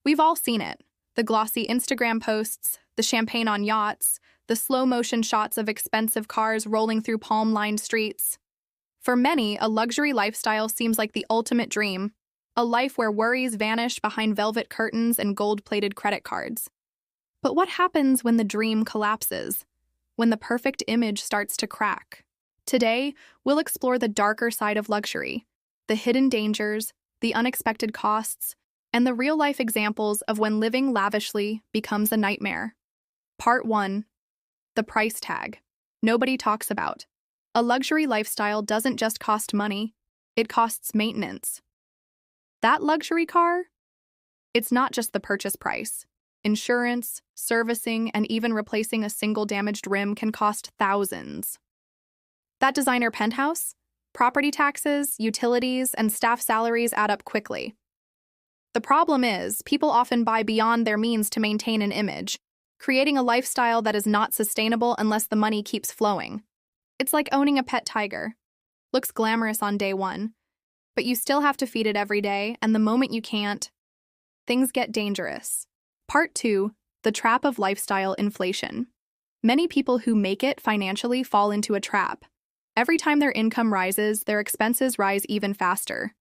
We've all seen it. The glossy Instagram posts, the champagne on yachts, the slow-motion shots of expensive cars rolling through palm-lined streets. For many, a luxury lifestyle seems like the ultimate dream, a life where worries vanish behind velvet curtains and gold-plated credit cards. But what happens when the dream collapses? When the perfect image starts to crack? Today, we'll explore the darker side of luxury, the hidden dangers, the unexpected costs, and the real-life examples of when living lavishly becomes a nightmare. Part 1. The price tag. Nobody talks about. A luxury lifestyle doesn't just cost money, it costs maintenance. That luxury car? It's not just the purchase price. Insurance, servicing, and even replacing a single damaged rim can cost thousands. That designer penthouse? Property taxes, utilities, and staff salaries add up quickly. The problem is, people often buy beyond their means to maintain an image, creating a lifestyle that is not sustainable unless the money keeps flowing. It's like owning a pet tiger. Looks glamorous on day one, but you still have to feed it every day, and the moment you can't, things get dangerous. Part 2. The trap of lifestyle inflation. Many people who make it financially fall into a trap. Every time their income rises, their expenses rise even faster.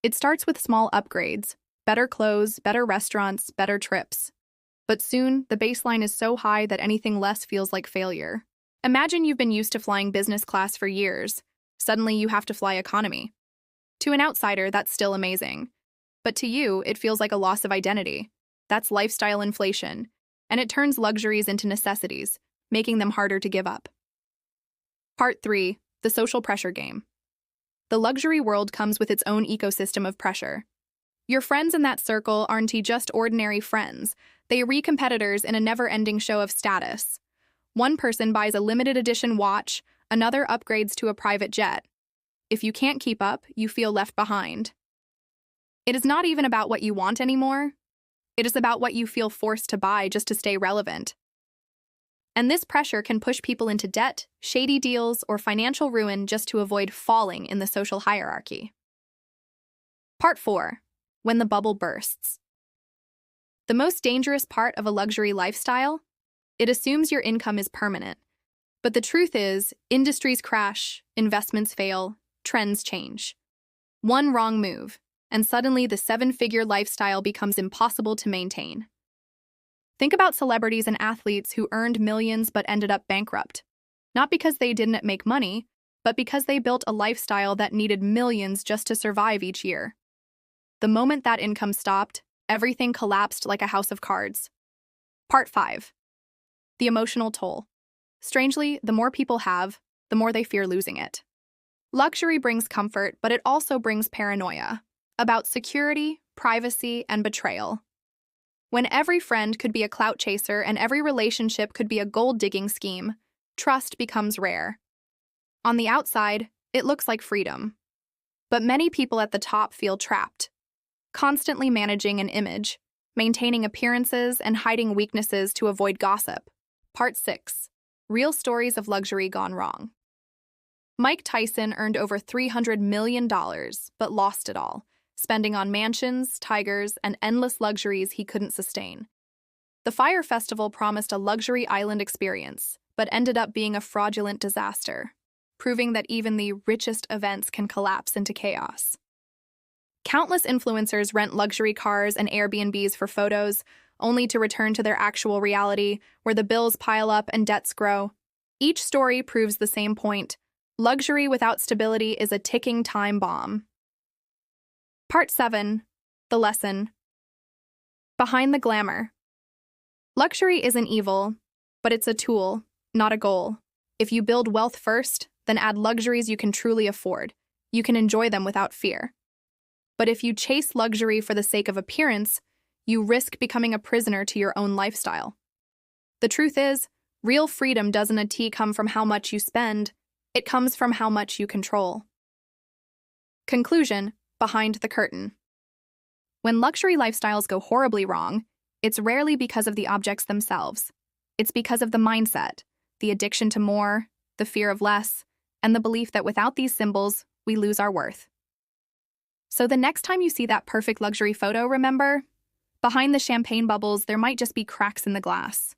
It starts with small upgrades, better clothes, better restaurants, better trips. But soon, the baseline is so high that anything less feels like failure. Imagine you've been used to flying business class for years. Suddenly, you have to fly economy. To an outsider, that's still amazing. But to you, it feels like a loss of identity. That's lifestyle inflation, and it turns luxuries into necessities, making them harder to give up. Part 3. The social pressure game. The luxury world comes with its own ecosystem of pressure. Your friends in that circle aren't just ordinary friends, they are competitors in a never-ending show of status. One person buys a limited edition watch, another upgrades to a private jet. If you can't keep up, you feel left behind. It is not even about what you want anymore. It is about what you feel forced to buy just to stay relevant. And this pressure can push people into debt, shady deals, or financial ruin just to avoid falling in the social hierarchy. Part 4. When the bubble bursts. The most dangerous part of a luxury lifestyle? It assumes your income is permanent. But the truth is, industries crash, investments fail, trends change. One wrong move, and suddenly the seven-figure lifestyle becomes impossible to maintain. Think about celebrities and athletes who earned millions but ended up bankrupt. Not because they didn't make money, but because they built a lifestyle that needed millions just to survive each year. The moment that income stopped, everything collapsed like a house of cards. Part 5. The emotional toll. Strangely, the more people have, the more they fear losing it. Luxury brings comfort, but it also brings paranoia about security, privacy, and betrayal. When every friend could be a clout chaser and every relationship could be a gold-digging scheme, trust becomes rare. On the outside, it looks like freedom. But many people at the top feel trapped, constantly managing an image, maintaining appearances, and hiding weaknesses to avoid gossip. Part 6. Real stories of luxury gone wrong. Mike Tyson earned over $300 million, but lost it all, spending on mansions, tigers, and endless luxuries he couldn't sustain. The Fire Festival promised a luxury island experience, but ended up being a fraudulent disaster, proving that even the richest events can collapse into chaos. Countless influencers rent luxury cars and Airbnbs for photos, only to return to their actual reality, where the bills pile up and debts grow. Each story proves the same point: luxury without stability is a ticking time bomb. Part 7. The lesson. Behind the glamour. Luxury isn't evil, but it's a tool, not a goal. If you build wealth first, then add luxuries you can truly afford. You can enjoy them without fear. But if you chase luxury for the sake of appearance, you risk becoming a prisoner to your own lifestyle. The truth is, real freedom doesn't come from how much you spend, it comes from how much you control. Conclusion. Behind the curtain. When luxury lifestyles go horribly wrong, it's rarely because of the objects themselves. It's because of the mindset, the addiction to more, the fear of less, and the belief that without these symbols, we lose our worth. So the next time you see that perfect luxury photo, remember, Behind the champagne bubbles, there might just be cracks in the glass.